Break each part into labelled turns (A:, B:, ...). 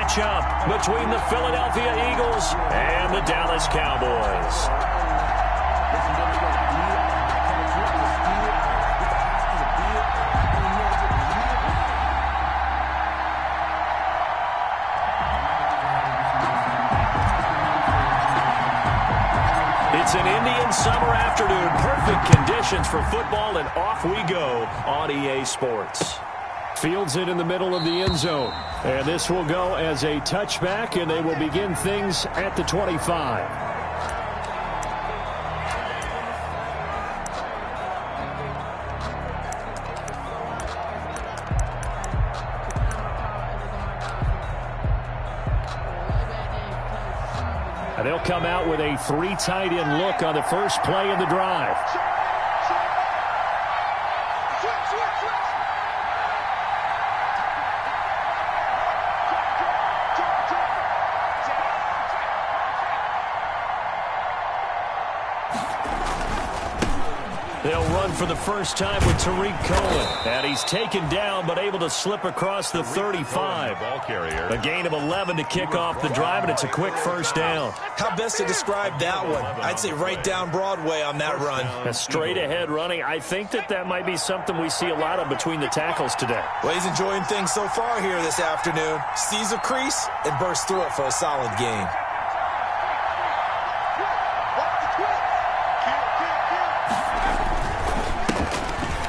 A: matchup between the Philadelphia Eagles and the Dallas Cowboys. It's an Indian summer afternoon. Perfect conditions for football, and off we go on EA Sports. Fields it in the middle of the end zone. And this will go as a touchback, and they will begin things at the 25. And they'll come out with a 3 tight end look on the first play of the drive. They'll run for the first time with Tariq Cohen. And he's taken down but able to slip across the 35. A gain of 11 to kick off the drive, and it's a quick first down.
B: How best to describe that one? I'd say right down Broadway on that run.
A: A straight ahead running. I think that might be something we see a lot of between the tackles today.
B: Well, he's enjoying things so far here this afternoon. Sees a crease and bursts through it for a solid gain.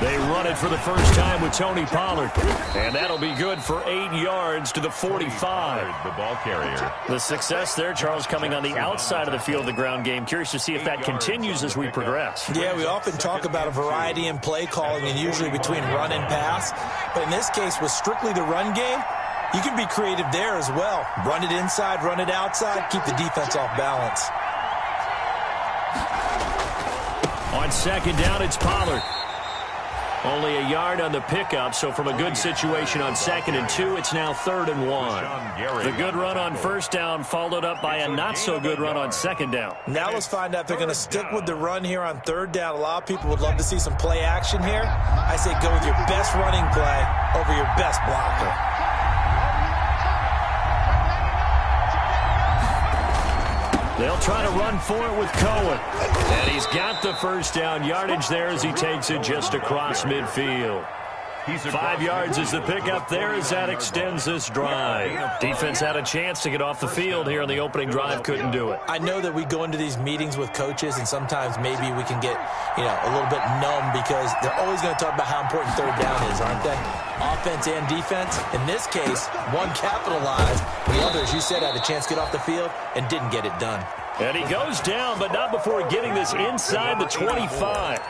A: They run it for the first time with Tony Pollard. And that'll be good for 8 yards to the 45.
C: The ball carrier.
A: The success there, Charles, coming on the outside of the field of the ground game. Curious to see if that continues as we progress.
B: Yeah, we often talk about a variety in play calling and usually between run and pass. But in this case, with strictly the run game, you can be creative there as well. Run it inside, run it outside, keep the defense off balance.
A: On second down, it's Pollard. Only a yard on the pickup, so from a good situation on 2nd and 2, it's now 3rd and 1. The good run on first down followed up by a not-so-good run on 2nd down.
B: Now let's find out if they're going to stick with the run here on 3rd down. A lot of people would love to see some play action here. I say go with your best running play over your best blocker.
A: They'll try to run for it with Cohen. And he's got the first down yardage there as he takes it just across midfield. 5 yards is the pickup there as that extends this drive. Defense had a chance to get off the field here on the opening drive, couldn't do it.
B: I know that we go into these meetings with coaches, and sometimes maybe we can get, a little bit numb because they're always going to talk about how important 3rd down is, aren't they? Offense and defense. In this case, one capitalized. The other, as you said, had a chance to get off the field and didn't get it done.
A: And he goes down, but not before getting this inside the 25.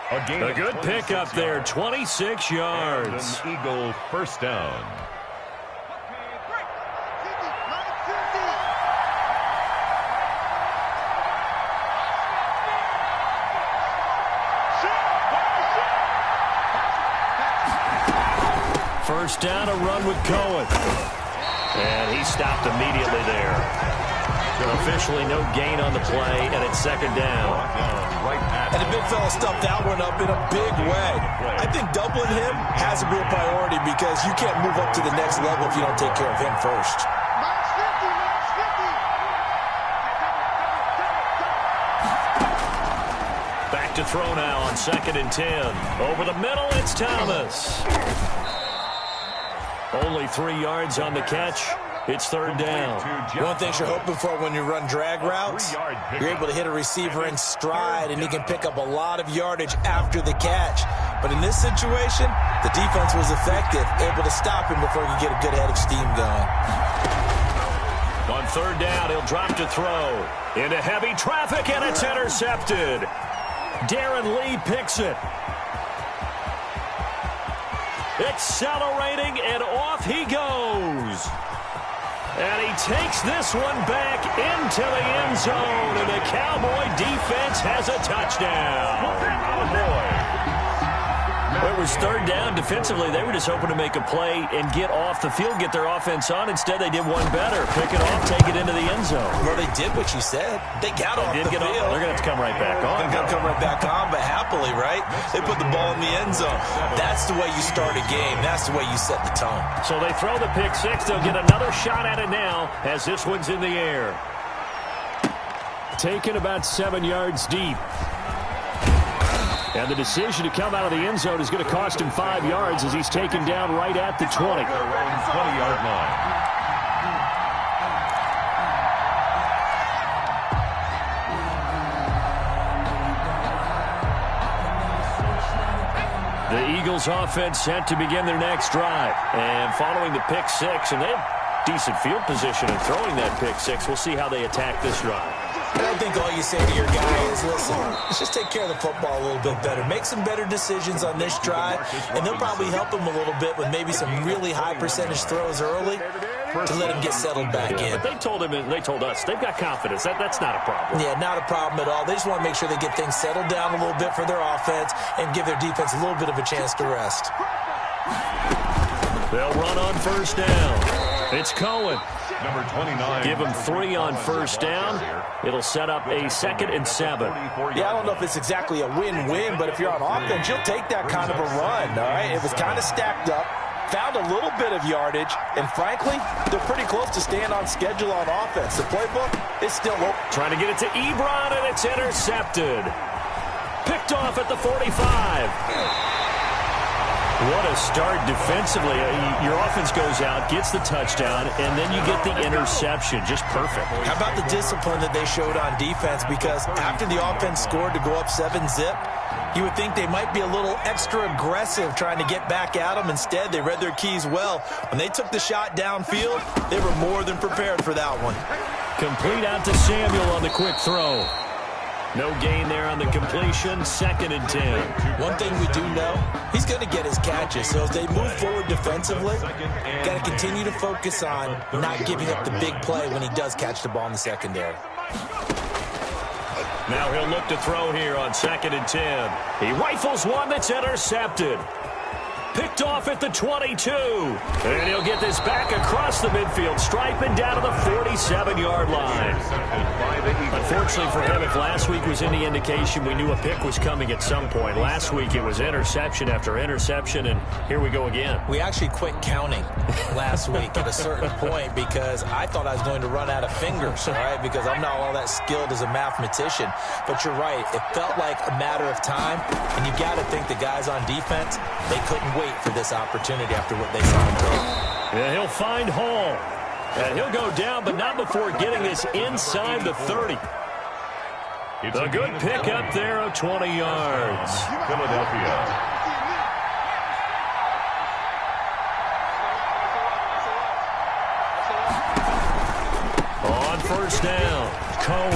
A: A good pickup there, 26 yards.
C: Eagle first down.
A: First down, a run with Cohen. And he stopped immediately there. Officially no gain on the play, and it's 2nd down.
B: And the big fella stuffed that one up in a big way. I think doubling him has to be a priority because you can't move up to the next level if you don't take care of him first.
A: Back to throw now on 2nd and 10. Over the middle, it's Thomas. Only 3 yards on the catch. It's 3rd down.
B: One of the things you're hoping for when you run drag routes, you're able to hit a receiver in stride, and he can pick up a lot of yardage after the catch. But in this situation, the defense was effective, able to stop him before he could get a good head of steam going.
A: On 3rd down, he'll drop to throw. Into heavy traffic, and it's intercepted. Darren Lee picks it. Accelerating, and off he goes. And he takes this one back into the end zone, and the Cowboy defense has a touchdown. It was third down. Defensively, they were just hoping to make a play and get off the field, get their offense on. Instead, they did one better. Pick it off, take it into the end zone.
B: Well, they did what you said. They got off the field.
A: They're going to have to come right back on.
B: They're going to come right back on, but happily, right? They put the ball in the end zone. That's the way you start a game. That's the way you set the tone.
A: So they throw the pick six. They'll get another shot at it now as this one's in the air. Taken about 7 yards deep. And the decision to come out of the end zone is going to cost him 5 yards as he's taken down right at the 20.
C: 20-yard line.
A: The Eagles offense set to begin their next drive. And following the pick six, and they have decent field position in throwing that pick six. We'll see how they attack this drive.
B: And I think all you say to your guy is, listen, let's just take care of the football a little bit better. Make some better decisions on this drive, and they'll probably help him a little bit with maybe some really high percentage throws early to let him get settled back in.
A: But they told us, they've got confidence. That's not a problem.
B: Yeah, not a problem at all. They just want to make sure they get things settled down a little bit for their offense and give their defense a little bit of a chance to rest.
A: They'll run on first down. It's Cohen.
C: Number 29.
A: Give him 3 on first down. It'll set up a 2nd and 7.
B: Yeah, I don't know if it's exactly a win-win, but if you're on offense, you'll take that kind of a run, all right? It was kind of stacked up, found a little bit of yardage, and frankly, they're pretty close to staying on schedule on offense. The playbook is still open.
A: Trying to get it to Ebron, and it's intercepted. Picked off at the 45. What a start defensively. Your offense goes out, gets the touchdown, and then you get the interception. Just perfect.
B: How about the discipline that they showed on defense? Because after the offense scored to go up 7-zip, you would think they might be a little extra aggressive trying to get back at them. Instead, they read their keys well. When they took the shot downfield, they were more than prepared for that one.
A: Complete out to Samuel on the quick throw. No gain there on the completion. 2nd and 10.
B: One thing we do know, he's going to get his catches. So as they move forward defensively, got to continue to focus on not giving up the big play when he does catch the ball in the secondary.
A: Now he'll look to throw here on 2nd and 10. He rifles one that's intercepted. Picked off at the 22. And he'll get this back across the midfield stripe and down to the 47-yard line. Unfortunately for him, if last week was any indication, we knew a pick was coming at some point. Last week it was interception after interception, and here we go again.
B: We actually quit counting last week at a certain point because I thought I was going to run out of fingers, all right, because I'm not all that skilled as a mathematician. But you're right. It felt like a matter of time, and you got to think the guys on defense, they couldn't wait for this opportunity after what they saw him do.
A: Yeah, he'll find Hall. And he'll go down, but not before getting this inside the 30. A good pick up there of 20 yards.
C: Philadelphia.
A: On first down, Cohen.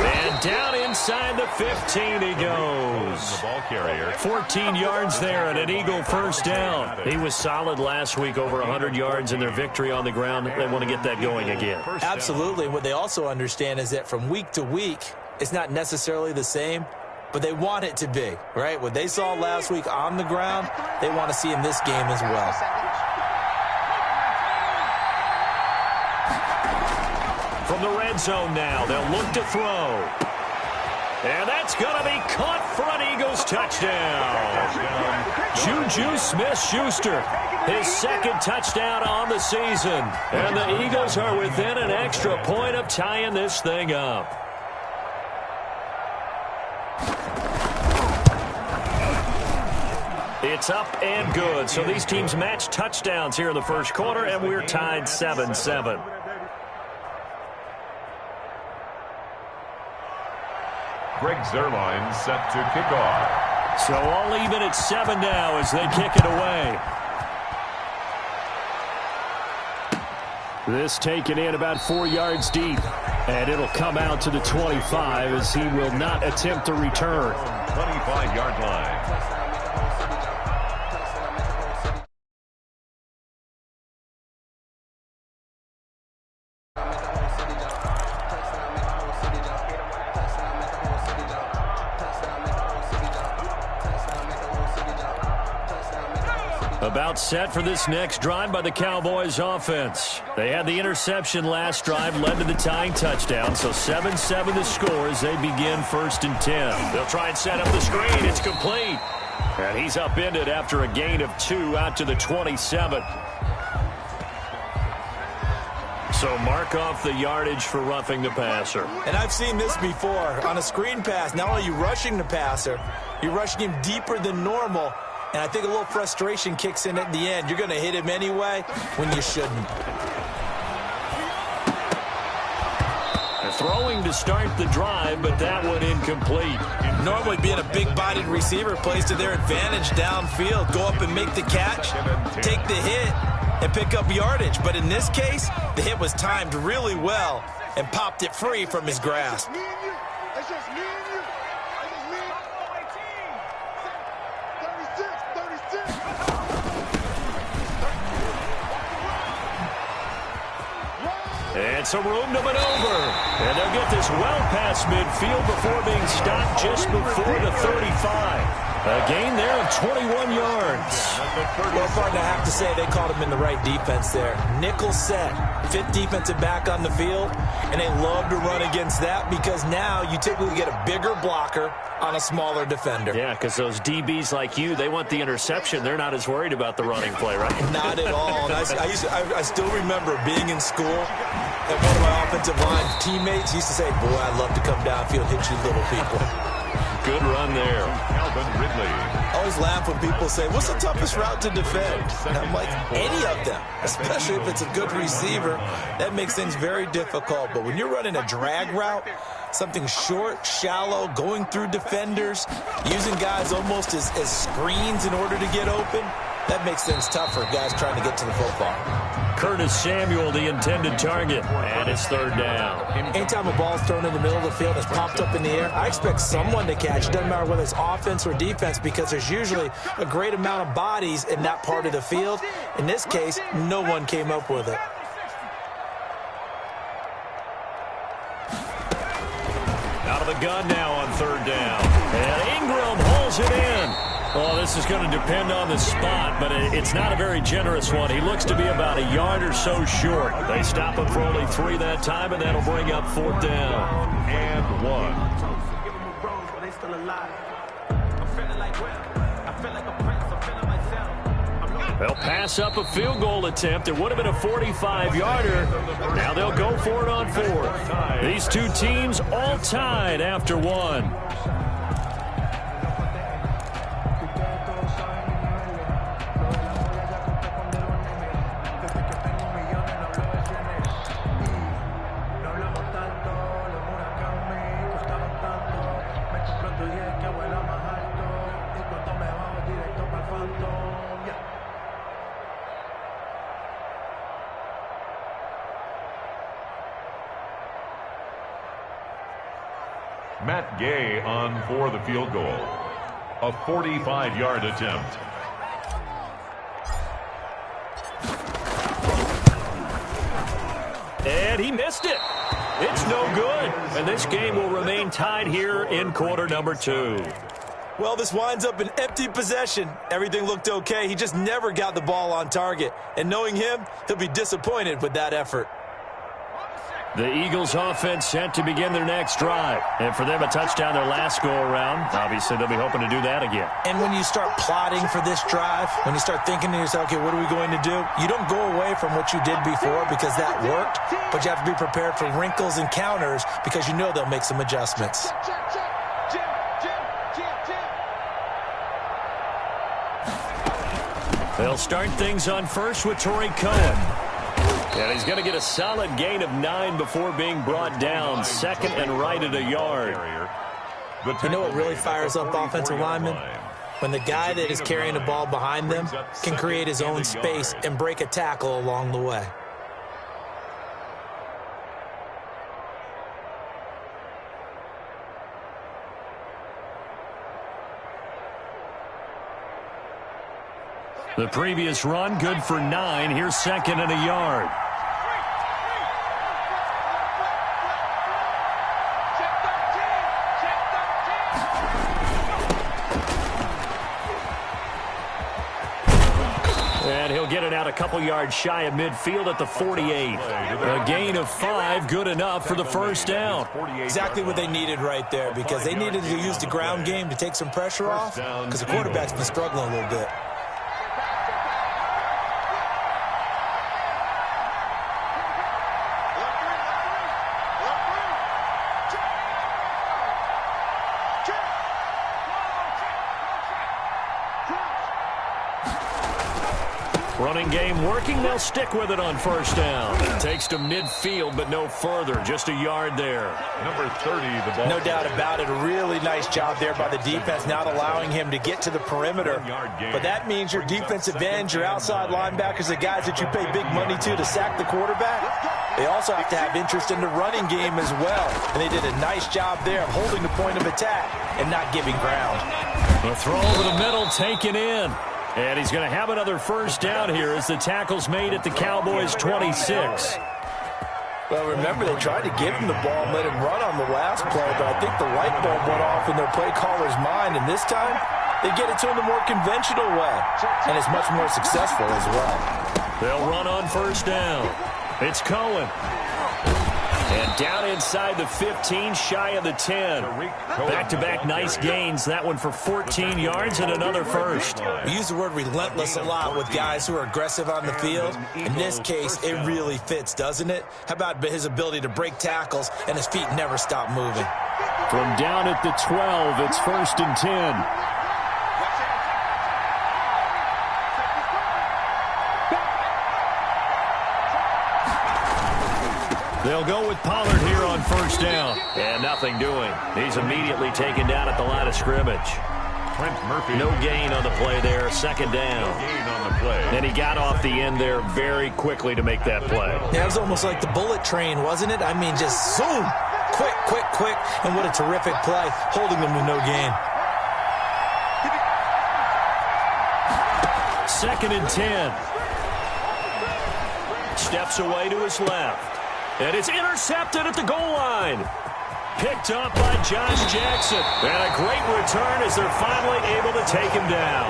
A: And down inside the 15 he goes.
C: The ball carrier.
A: 14 yards there and an Eagle first down. He was solid last week, over 100 yards in their victory on the ground. They want to get that going again.
B: Absolutely. What they also understand is that from week to week, it's not necessarily the same, but they want it to be, right? What they saw last week on the ground, they want to see in this game as well.
A: From the red zone now, they'll look to throw. And that's going to be caught for an Eagles touchdown. Juju Smith-Schuster, his 2nd touchdown on the season. And the Eagles are within an extra point of tying this thing up. It's up and good. So these teams match touchdowns here in the first quarter, and we're tied 7-7.
C: Greg Zuerlein set to kick off.
A: So all even at 7 now as they kick it away. This taken in about 4 yards deep. And it'll come out to the 25 as he will not attempt to return.
C: 25-yard line.
A: About set for this next drive by the Cowboys offense. They had the interception last drive, led to the tying touchdown, so 7-7 the score as they begin 1st and 10. They'll try and set up the screen. It's complete. And he's upended after a gain of 2 out to the 27. So mark off the yardage for roughing the passer.
B: And I've seen this before. On a screen pass, not only are you rushing the passer, you're rushing him deeper than normal. And I think a little frustration kicks in at the end. You're going to hit him anyway when you shouldn't.
A: Throwing to start the drive, but that one incomplete.
B: Normally being a big-bodied receiver plays to their advantage downfield. Go up and make the catch, take the hit, and pick up yardage. But in this case, the hit was timed really well and popped it free from his grasp.
A: And some room to maneuver. And they'll get this well past midfield before being stopped just before the 35. A gain there of 21 yards.
B: Well, partner, I have to say they caught him in the right defense there. Nickel set, 5th defensive back on the field, and they love to run against that because now you typically get a bigger blocker on a smaller defender.
A: Yeah, because those DBs like you, they want the interception. They're not as worried about the running play, right?
B: Not at all. And I still remember being in school, and one of my offensive line teammates used to say, boy, I'd love to come downfield and hit you little people.
A: Good run there.
B: I always laugh when people say, what's the toughest route to defend? And I'm like, any of them, especially if it's a good receiver. That makes things very difficult. But when you're running a drag route, something short, shallow, going through defenders, using guys almost as screens in order to get open, that makes things tough for guys trying to get to the football.
A: Curtis Samuel, the intended target, and it's 3rd down.
B: Anytime a ball's thrown in the middle of the field and it's popped up in the air, I expect someone to catch. It doesn't matter whether it's offense or defense because there's usually a great amount of bodies in that part of the field. In this case, no one came up with it.
A: Out of the gun now on 3rd down. And Ingram hauls it in. Well, this is going to depend on the spot, but it's not a very generous one. He looks to be about a yard or so short. They stop him for only 3 that time, and that'll bring up 4th down.
C: And 1.
A: They'll pass up a field goal attempt. It would have been a 45-yarder. Now they'll go for it on 4th. These two teams all tied after 1.
C: Matt Gay on for the field goal. A 45-yard attempt.
A: And he missed it. It's no good. And this game will remain tied here in quarter number 2.
B: Well, this winds up an empty possession. Everything looked okay. He just never got the ball on target. And knowing him, he'll be disappointed with that effort.
A: The Eagles offense set to begin their next drive. And for them, a touchdown their last go-around. Obviously, they'll be hoping to do that again.
B: And when you start plotting for this drive, when you start thinking to yourself, okay, what are we going to do? You don't go away from what you did before because that worked, but you have to be prepared for wrinkles and counters because you know they'll make some adjustments.
A: They'll start things on first with Torrey Cohen. And he's going to get a solid gain of 9 before being brought down. 2nd and right at a yard.
B: You know what really fires up offensive linemen? When the guy that is carrying the ball behind them can create his own space and break a tackle along the way.
A: The previous run, good for 9. Here's 2nd and a yard. And he'll get it out a couple yards shy of midfield at the 48. A gain of 5, good enough for the first down.
B: Exactly what they needed right there, because they needed to use the ground game to take some pressure off, because the quarterback's been struggling a little bit.
A: Running game working. They'll stick with it on first down. Takes to midfield, but no further. Just a yard there.
C: Number 30, the ball.
B: No doubt about it. A really nice job there by the defense, not allowing him to get to the perimeter. But that means your defensive ends, your outside linebackers, the guys that you pay big money to sack the quarterback, they also have to have interest in the running game as well. And they did a nice job there of holding the point of attack and not giving ground.
A: The throw over the middle taken in. And he's going to have another first down here as the tackle's made at the Cowboys' 26.
B: Well, remember, they tried to give him the ball and let him run on the last play, but I think the light bulb went off in their play caller's mind, and this time they get it to him the more conventional way, and it's much more successful as well.
A: They'll run on first down. It's Cohen. And down inside the 15, shy of the 10. Back-to-back nice gains. That one for 14 yards and another first.
B: We use the word relentless a lot with guys who are aggressive on the field. In this case, it really fits, doesn't it? How about his ability to break tackles and his feet never stop moving?
A: From down at the 12, it's 1st and 10. They'll go with Pollard here on first down. And nothing doing. He's immediately taken down at the line of scrimmage. No gain on the play there. Second down. And he got off the end there very quickly to make that play.
B: Yeah, it was almost like the bullet train, wasn't it? I mean, just zoom. Quick, quick, quick. And what a terrific play, holding them to no gain.
A: 2nd and 10. Steps away to his left. And it's intercepted at the goal line. Picked up by Josh Jackson. And a great return as they're finally able to take him down.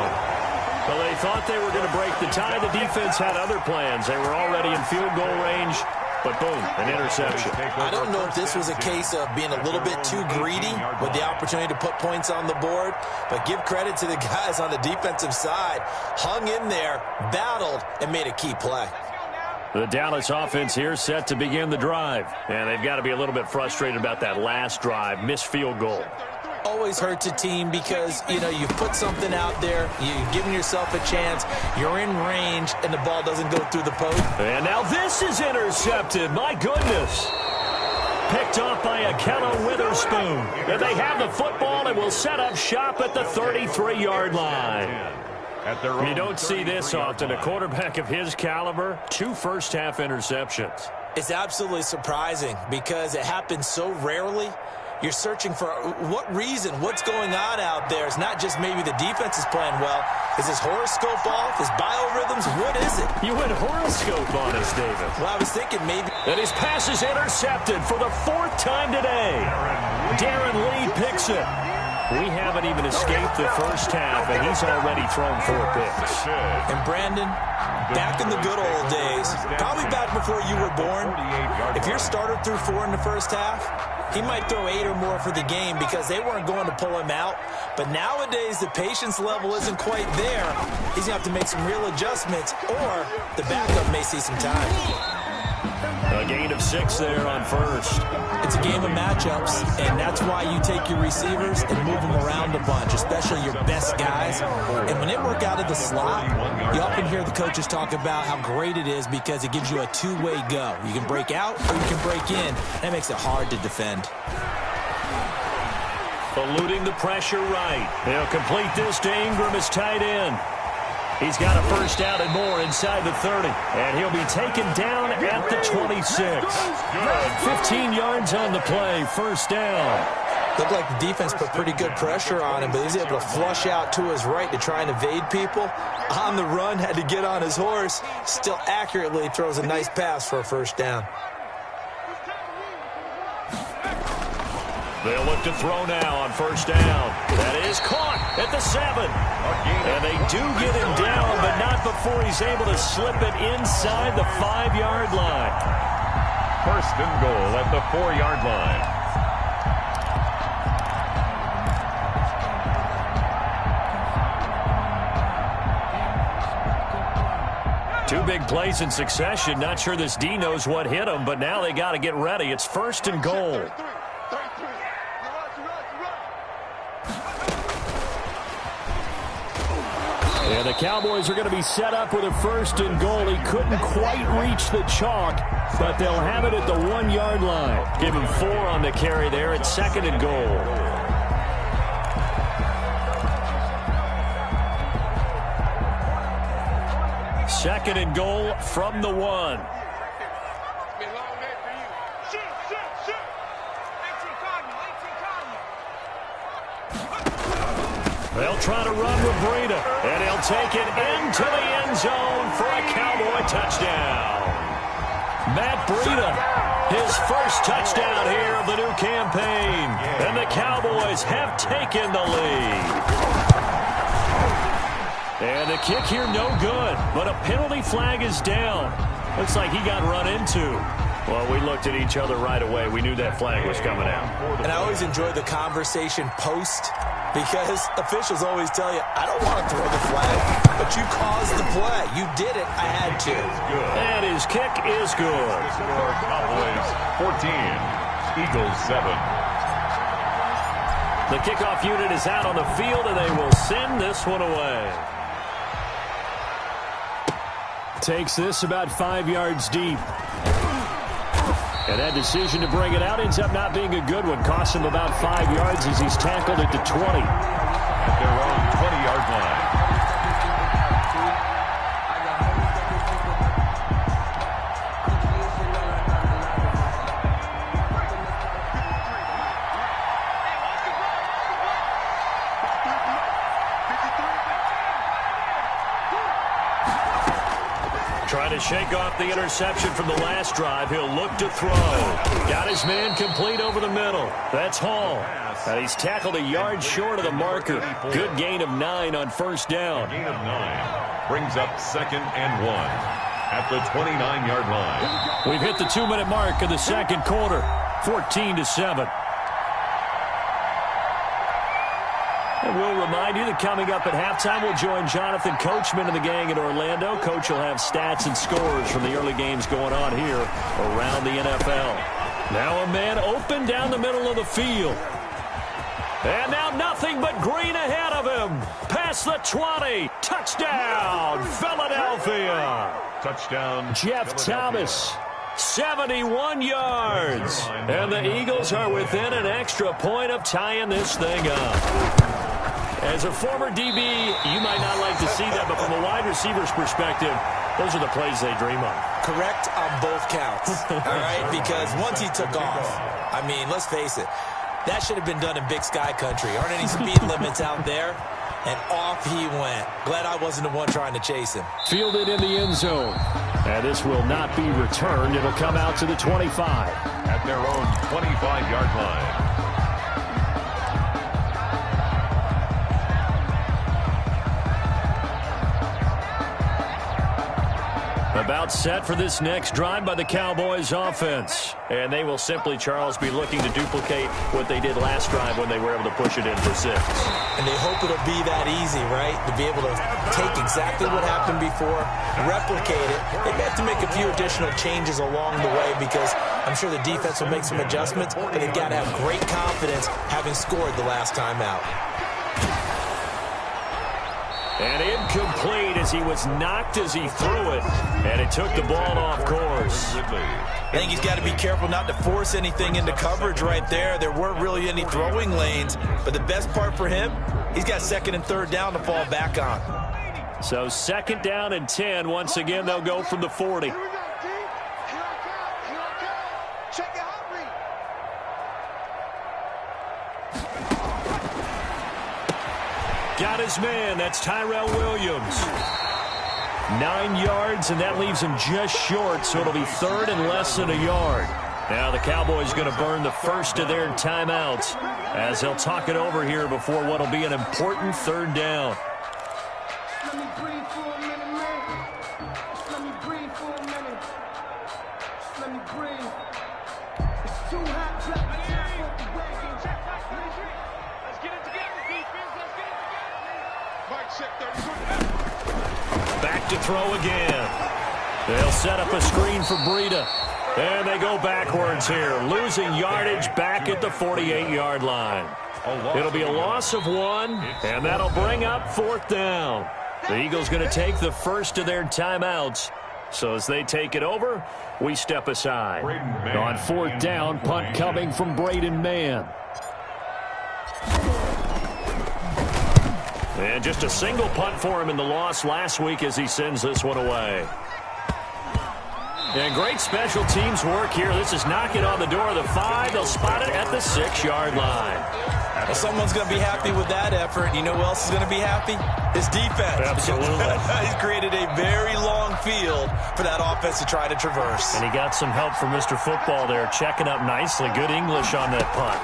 A: Well, they thought they were going to break the tie. The defense had other plans. They were already in field goal range. But boom, an interception.
B: I don't know if this was a case of being a little bit too greedy with the opportunity to put points on the board. But give credit to the guys on the defensive side. Hung in there, battled, and made a key play.
A: The Dallas offense here set to begin the drive. And they've got to be a little bit frustrated about that last drive. Missed field goal.
B: Always hurts a team because, you know, you put something out there, you've given yourself a chance, you're in range, and the ball doesn't go through the post.
A: And now this is intercepted. My goodness. Picked off by Akello Witherspoon. And they have the football and will set up shop at the 33-yard line. You don't see this often. A quarterback of his caliber, 2 first-half interceptions.
B: It's absolutely surprising because it happens so rarely. You're searching for what reason, what's going on out there. It's not just maybe the defense is playing well. Is his horoscope off? His biorhythms? What is it?
A: You went horoscope on us, David.
B: Well, I was thinking maybe.
A: And his pass is intercepted for the 4th time today. Darren Lee picks it. We haven't even escaped the first half, and he's already thrown 4 picks.
B: And Brandon, back in the good old days, probably back before you were born, if your starter threw 4 in the first half, he might throw 8 or more for the game because they weren't going to pull him out. But nowadays, the patience level isn't quite there. He's going to have to make some real adjustments, or the backup may see some time.
A: A gain of 6 there on first.
B: It's a game of matchups, and that's why you take your receivers and move them around a bunch, especially your best guys. And when they work out of the slot, you often hear the coaches talk about how great it is because it gives you a two-way go. You can break out or you can break in. That makes it hard to defend.
A: Eluding the pressure right. He'll complete this to Ingram as tight end. He's got a first down and more inside the 30. And he'll be taken down at the 26. 15 yards on the play. First down.
B: Looked like the defense put pretty good pressure on him, but he's able to flush out to his right to try and evade people. On the run, had to get on his horse. Still accurately throws a nice pass for a first down.
A: They'll look to throw now on first down. That is caught at the 7. And they do get him down, but not before he's able to slip it inside the 5-yard line.
C: First and goal at the 4-yard line.
A: Two big plays in succession. Not sure this D knows what hit him, but now they got to get ready. It's first and goal. And the Cowboys are going to be set up with a first and goal. He couldn't quite reach the chalk, but they'll have it at the 1-yard line. Give him 4 on the carry there. It's second and goal. Second and goal from the 1. They'll try to run with Breida, and he'll take it into the end zone for a Cowboy touchdown. Matt Breida, his first touchdown here of the new campaign, and the Cowboys have taken the lead. And the kick here no good, but a penalty flag is down. Looks like he got run into. Well, we looked at each other right away. We knew that flag was coming out.
B: And I always enjoy the conversation post, because officials always tell you, I don't want to throw the flag, but you caused the play. You did it. I had to.
A: And his kick is good.
C: Cowboys 14, Eagles 7.
A: The kickoff unit is out on the field, and they will send this one away. Takes this about 5 yards deep. And that decision to bring it out ends up not being a good one. Costs him about 5 yards as he's tackled at the 20.
C: At their own 20-yard line.
A: Trying to shake off the interception from the last drive. He'll look to throw. Got his man complete over the middle. That's Hall. And he's tackled a yard short of the marker. Good gain of 9 on first down.
C: Gain of 9 brings up second and 1 at the 29-yard line.
A: We've hit the 2-minute mark of the second quarter. 14-7. And we'll remind you that coming up at halftime, we'll join Jonathan Coachman and the gang in Orlando. Coach will have stats and scores from the early games going on here around the NFL. Now a man open down the middle of the field. And now nothing but green ahead of him. Past the 20. Touchdown, Philadelphia.
C: Touchdown,
A: Jeff Thomas. 71 yards. And the Eagles are within an extra point of tying this thing up. As a former DB, you might not like to see that, but from a wide receiver's perspective, those are the plays they dream of.
B: Correct on both counts, all right? Because once he took off, I mean, let's face it, that should have been done in Big Sky Country. Aren't any speed limits out there? And off he went. Glad I wasn't the one trying to chase him.
A: Fielded in the end zone. And this will not be returned. It'll come out to the 25.
C: At their own 25-yard line.
A: About set for this next drive by the Cowboys offense. And they will simply, Charles, be looking to duplicate what they did last drive when they were able to push it in for 6.
B: And they hope it'll be that easy, right? To be able to take exactly what happened before, replicate it. They may have to make a few additional changes along the way because I'm sure the defense will make some adjustments, but they've got to have great confidence having scored the last time out.
A: And incomplete as he was knocked as he threw it. And it took the ball off course.
B: I think he's got to be careful not to force anything into coverage right there. There weren't really any throwing lanes. But the best part for him, he's got second and third down to fall back on.
A: So second down and 10. Once again, they'll go from the 40. Got his man. That's Tyrell Williams. 9 yards, and that leaves him just short, so it'll be third and less than a yard. Now the Cowboys going to burn the first of their timeouts as they'll talk it over here before what will be an important third down.
D: Let me breathe for a minute, man. Just let me breathe for a minute. Just let me breathe. It's too hot.
E: Let's get it together, defense. Let's get it together. Mike, check 30.
A: Back to throw again. They'll set up a screen for Breida. And they go backwards here, losing yardage back at the 48-yard line. It'll be a loss of 1, and that'll bring up fourth down. The Eagles going to take the first of their timeouts. So as they take it over, we step aside.
F: On fourth down, punt coming from Braden Mann.
A: And just a single punt for him in the loss last week as he sends this one away. And great special teams work here. This is knocking on the door of the 5. They'll spot it at the 6-yard line.
B: Well, someone's going to be happy with that effort. You know who else is going to be happy? His defense.
A: Absolutely.
B: He's created a very long field for that offense to try to traverse.
A: And he got some help from Mr. Football there, checking up nicely. Good English on that punt.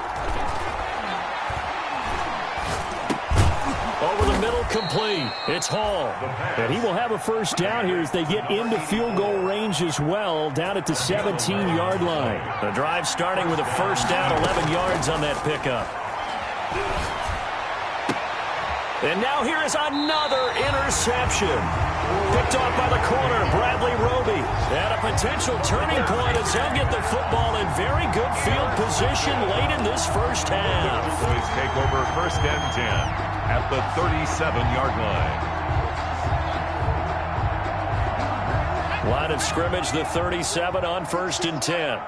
A: Over the middle, complete. It's Hall.
F: And he will have a first down here as they get into field goal range as well, down at the 17-yard line.
A: The drive starting with a first down, 11 yards on that pickup. And now here is another interception. Picked off by the corner, Bradley Roby. At a potential turning point as they'll get the football in very good field position late in this first half.
C: Boys take over first and 10 at the 37-yard line.
A: Line of scrimmage, the 37 on first and 10.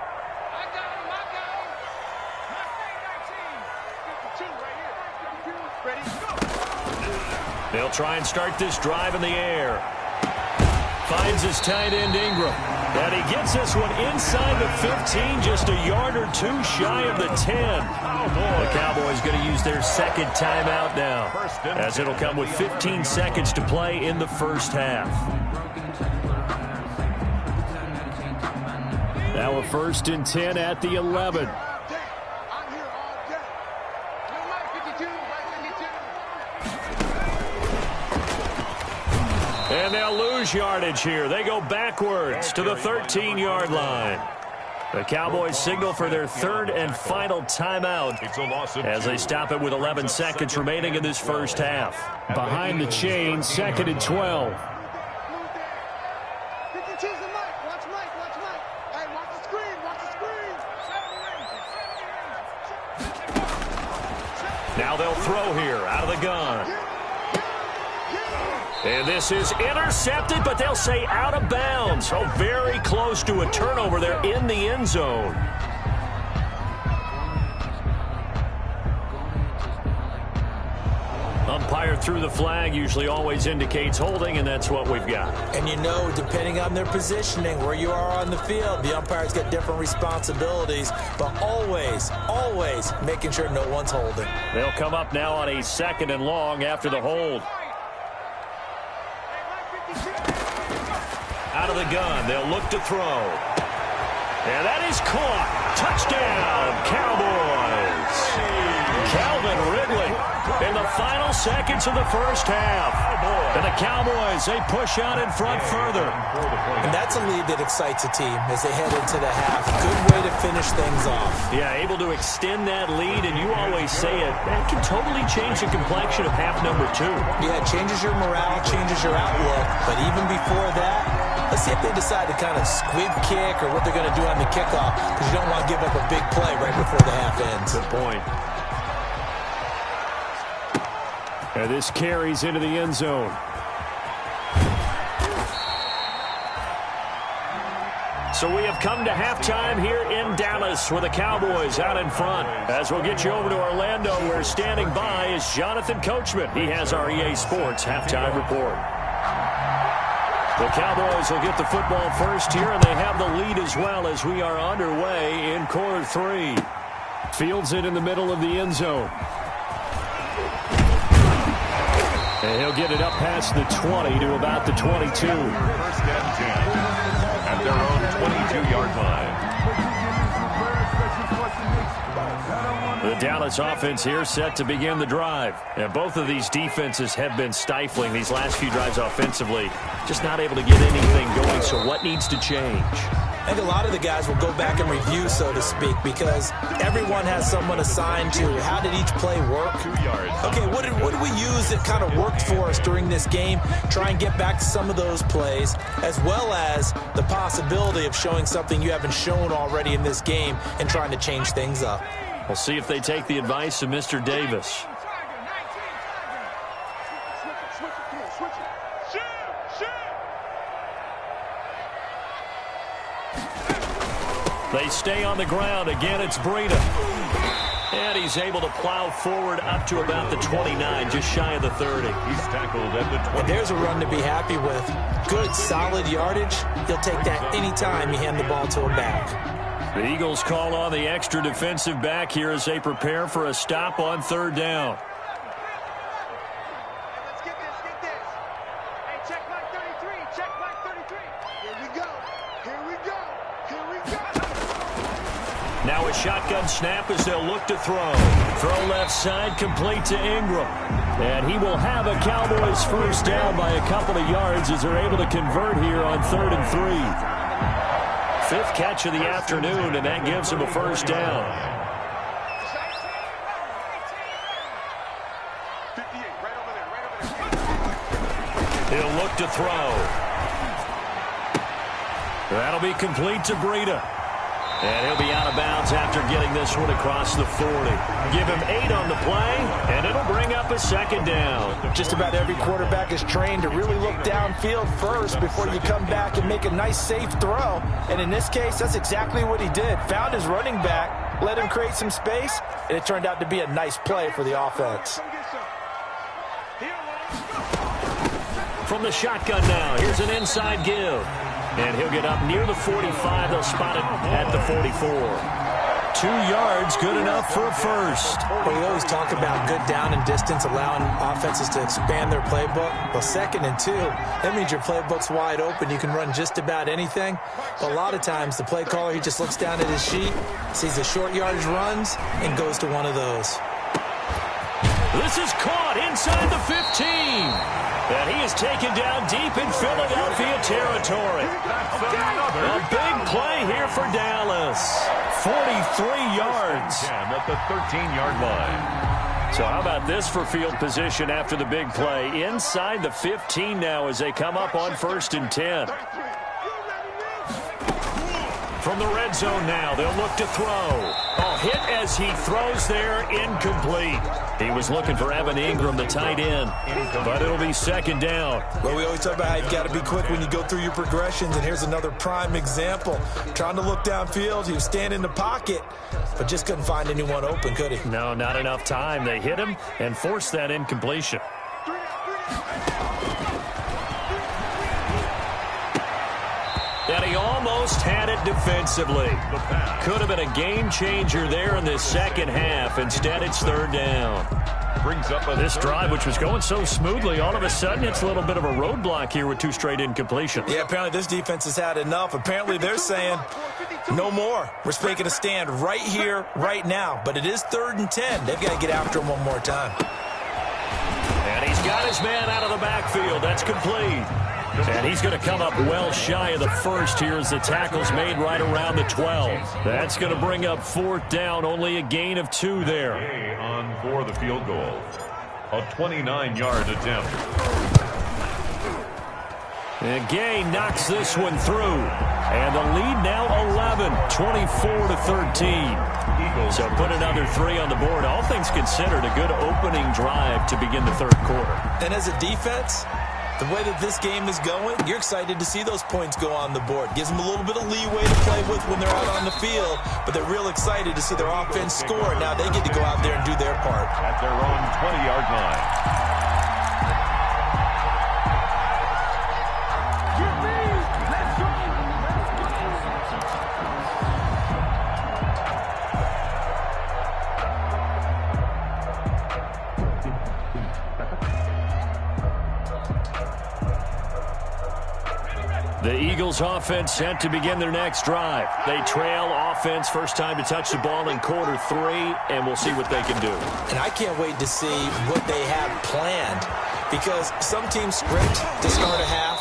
A: They'll try and start this drive in the air. Finds his tight end Ingram. And he gets this one inside the 15, just a yard or two shy of the 10. The Cowboys going to use their second timeout now, as it'll come with 15 seconds to play in the first half.
F: Now a first and 10 at the 11.
A: And they'll lose yardage here. They go backwards to the 13-yard line. The Cowboys signal for their third and final timeout as they stop it with 11 seconds remaining in this first half.
F: Behind the chain, second and 12.
A: Now they'll throw here out of the gun. And this is intercepted, but they'll say out of bounds. So very close to a turnover there in the end zone. Umpire threw the flag, usually always indicates holding, and that's what we've got.
B: And you know, depending on their positioning, where you are on the field, the umpire's got different responsibilities, but always, always making sure no one's holding.
A: They'll come up now on a second and long after the hold. Out of the gun, they'll look to throw. And that is caught. Touchdown, Cowboys. Calvin Ridley in the final seconds of the first half. And the Cowboys, they push out in front further.
B: And that's a lead that excites a team as they head into the half. Good way to finish things off.
A: Yeah, able to extend that lead, and you always say it, that can totally change the complexion of half number 2.
B: Yeah, it changes your morale, changes your outlook. But even before that, let's see if they decide to kind of squib kick or what they're going to do on the kickoff, because you don't want to give up a big play right before the half ends.
A: Good point.
F: And this carries into the end zone.
A: So we have come to halftime here in Dallas with the Cowboys out in front. As we'll get you over to Orlando, where standing by is Jonathan Coachman. He has our EA Sports halftime report. The Cowboys will get the football first here, and they have the lead as well as we are underway in quarter 3.
F: Fields it in the middle of the end zone. And he'll get it up past the 20 to about the 22.
C: First and 10 at their own 22-yard line.
A: Dallas offense here set to begin the drive. And both of these defenses have been stifling these last few drives offensively. Just not able to get anything going, so what needs to change?
B: I think a lot of the guys will go back and review, so to speak, because everyone has someone assigned to how did each play work.
C: 2 yards.
B: Okay, what did we use that kind of worked for us during this game? Try and get back to some of those plays, as well as the possibility of showing something you haven't shown already in this game and trying to change things up.
A: We'll see if they take the advice of Mr. Davis. They stay on the ground. Again, it's Breida. And he's able to plow forward up to about the 29, just shy of the 30.
C: He's tackled at the 20.
B: And there's a run to be happy with. Good, solid yardage. He'll take that anytime you hand the ball to a back.
A: The Eagles call on the extra defensive back here as they prepare for a stop on 3rd down.
E: Let's get this. Hey, check mark 33. Check mark 33. Here we go. Here we go. Here we go.
A: Now a shotgun snap as they'll look to throw. Throw left side, complete to Ingram. And he will have a Cowboys first down by a couple of yards as they're able to convert here on 3rd and 3. 5th catch of the afternoon, and that gives him a first down.
E: 58, right over there.
A: He'll look to throw. That'll be complete to Breida. And he'll be out of bounds after getting this one across the 40. Give him 8 on the play, and it'll bring up a 2nd down.
B: Just about every quarterback is trained to really look downfield first before you come back and make a nice, safe throw. And in this case, that's exactly what he did. Found his running back, let him create some space, and it turned out to be a nice play for the offense.
A: From the shotgun now, here's an inside give. And he'll get up near the 45. They'll spot it at the 44. 2 yards, good enough for a first.
B: Well, we always talk about good down and distance, allowing offenses to expand their playbook. Well, 2nd and 2, that means your playbook's wide open. You can run just about anything. But a lot of times, the play caller, he just looks down at his sheet, sees the short yardage runs, and goes to one of those.
A: This is caught inside the 15. And he is taken down deep in Philadelphia territory. A big play here for Dallas. 43 yards.
C: At the 13-yard line.
A: So how about this for field position after the big play? Inside the 15 now as they come up on 1st and 10. From the red zone now, they'll look to throw. A hit as he throws there, incomplete. He was looking for Evan Ingram, the tight end, but it'll be 2nd down.
B: Well, we always talk about how you've got to be quick when you go through your progressions, and here's another prime example. Trying to look downfield, he was standing in the pocket, but just couldn't find anyone open, could he?
A: No, not enough time. They hit him and forced that incompletion. And he almost had it defensively. Could have been a game changer there in this 2nd half. Instead, it's 3rd down.
C: Brings up
A: This drive, which was going so smoothly, all of a sudden it's a little bit of a roadblock here with 2 straight incompletions.
B: Yeah, apparently this defense has had enough. Apparently they're saying, no more. We're making a stand right here, right now. But it is 3rd and 10. They've got to get after him one more time.
A: And he's got his man out of the backfield. That's complete. And he's going to come up well shy of the first here as the tackle's made right around the 12. That's going to bring up 4th down, only a gain of 2 there.
C: On for the field goal. A 29-yard attempt.
A: And Gay knocks this one through. And the lead now 11, 24-13. So put another 3 on the board. All things considered, a good opening drive to begin the 3rd quarter.
B: And as a defense, the way that this game is going, you're excited to see those points go on the board. Gives them a little bit of leeway to play with when they're out on the field, but they're real excited to see their offense score. Now they get to go out there and do their part.
C: At their own 20-yard line.
A: The Eagles offense set to begin their next drive. They trail offense, first time to touch the ball in quarter 3, and we'll see what they can do.
B: And I can't wait to see what they have planned, because some teams sprint to start a half.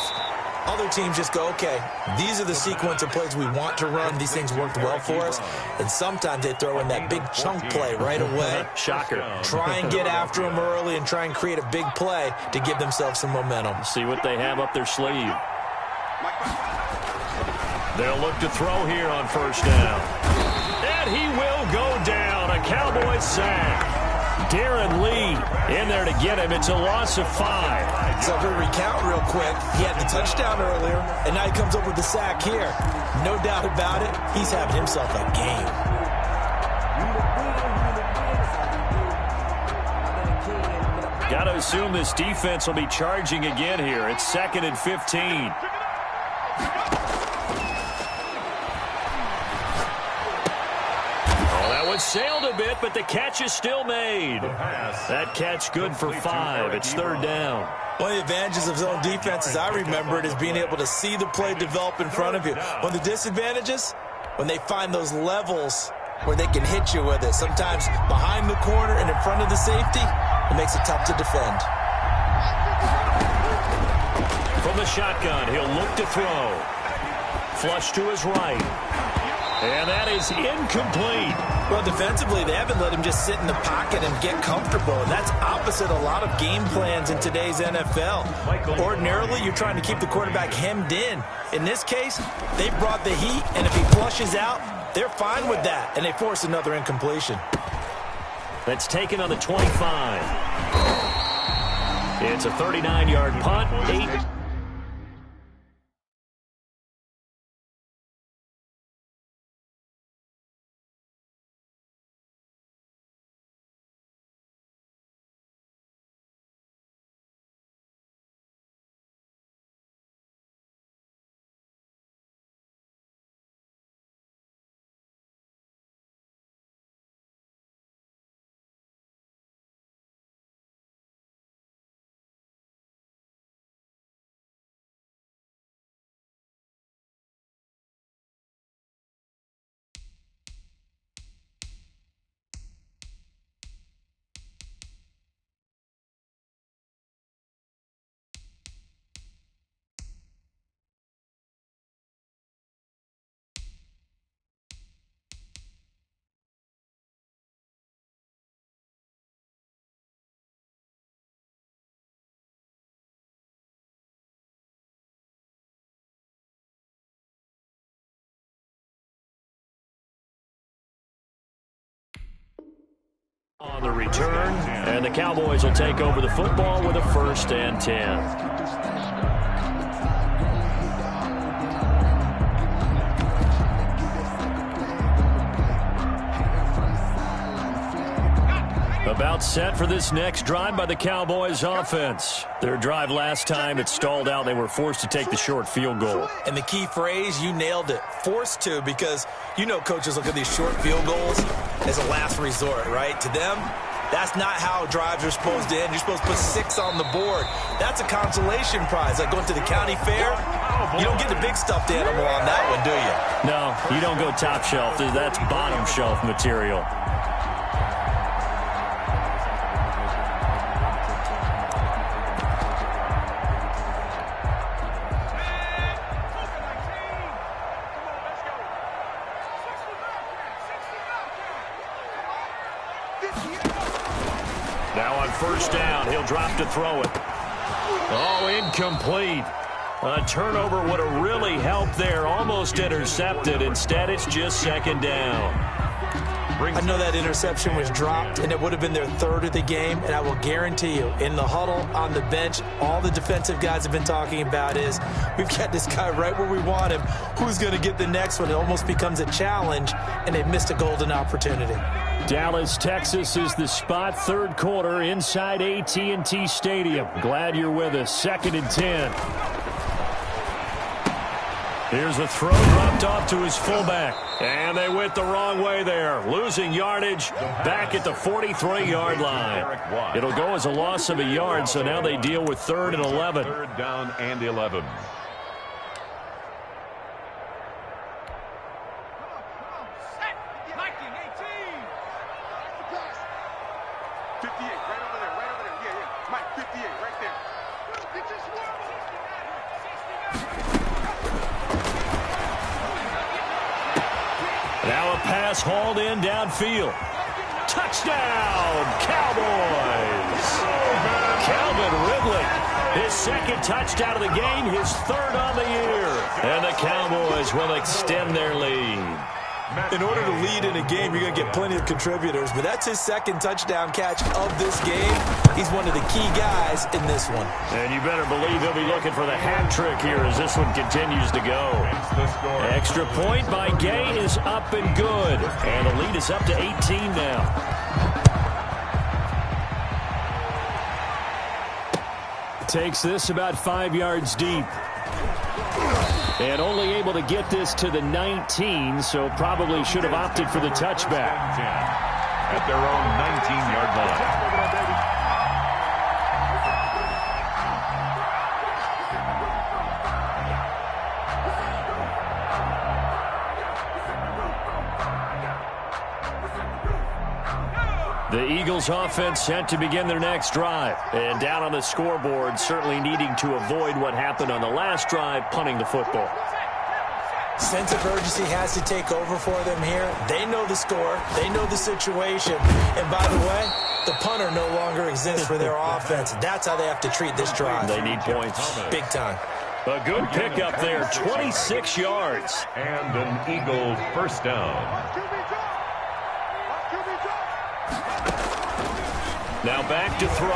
B: Other teams just go, okay, these are the sequence of plays we want to run. These things worked well for us. And sometimes they throw in that big chunk play right away.
A: Shocker.
B: Try and get after them early and try and create a big play to give themselves some momentum.
A: See what they have up their sleeve. They'll look to throw here on first down. And he will go down. A Cowboys sack. Darren Lee in there to get him. It's a loss of 5.
B: So if we recount real quick, he had the touchdown earlier, and now he comes up with the sack here. No doubt about it, he's having himself a game.
A: Got to assume this defense will be charging again here. It's 2nd and 15. Sailed a bit, but the catch is still made. That catch good for 5. It's 3rd down.
B: One of the advantages of zone defense, as I remember it, is being able to see the play develop in front of you. One of the disadvantages, when they find those levels where they can hit you with it. Sometimes behind the corner and in front of the safety, it makes it tough to defend.
A: From the shotgun, he'll look to throw. Flush to his right. And that is incomplete.
B: Well, defensively, they haven't let him just sit in the pocket and get comfortable. And that's opposite a lot of game plans in today's NFL. Ordinarily, you're trying to keep the quarterback hemmed in. In this case, they brought the heat, and if he flushes out, they're fine with that, and they force another incompletion.
A: That's taken on the 25. It's a 39-yard punt. 8. On the return, and the Cowboys will take over the football with a 1st and 10. About set for this next drive by the Cowboys offense. Their drive last time, it stalled out. They were forced to take the short field goal.
B: And the key phrase, you nailed it, forced to, because you know coaches look at these short field goals as a last resort, right? To them, that's not how drives are supposed to end. You're supposed to put 6 on the board. That's a consolation prize. Like going to the county fair, you don't get the big stuffed animal on that one, do you?
A: No, you don't go top shelf. That's bottom shelf material. Now on first down, he'll drop to throw it. Oh, incomplete. A turnover would have really helped there. Almost intercepted. Instead, it's just 2nd down.
B: I know that interception was dropped, and it would have been their 3rd of the game, and I will guarantee you, in the huddle, on the bench, all the defensive guys have been talking about is, we've got this guy right where we want him. Who's going to get the next one? It almost becomes a challenge, and they've missed a golden opportunity.
F: Dallas, Texas is the spot. 3rd quarter inside AT&T Stadium. Glad you're with us. 2nd and 10. Here's a throw dropped off to his fullback. And they went the wrong way there. Losing yardage back at the 43-yard line. It'll go as a loss of a yard, so now they deal with 3rd and 11.
C: 3rd down and 11.
E: 58, right there.
A: Now a pass hauled in downfield. Touchdown, Cowboys! Calvin Ridley, his second touchdown of the game, his third on the year. And the Cowboys will extend their lead.
B: In order to lead in a game, you're going to get plenty of contributors, but that's his second touchdown catch of this game. He's one of the key guys in this one.
A: And you better believe he'll be looking for the hat trick here as this one continues to go. Extra point by Gay is up and good. And the lead is up to 18 now. Takes this about 5 yards deep. And only able to get this to the 19, so probably should have opted for the touchback.
C: At their own 19-yard line.
A: The Eagles offense set to begin their next drive. And down on the scoreboard, certainly needing to avoid what happened on the last drive, punting the football.
B: Sense of urgency has to take over for them here. They know the score. They know the situation. And by the way, the punter no longer exists for their offense. That's how they have to treat this drive.
A: They need points.
B: Big time.
A: A good pickup there, 26 yards.
C: And an Eagle first down.
A: Now back to throw.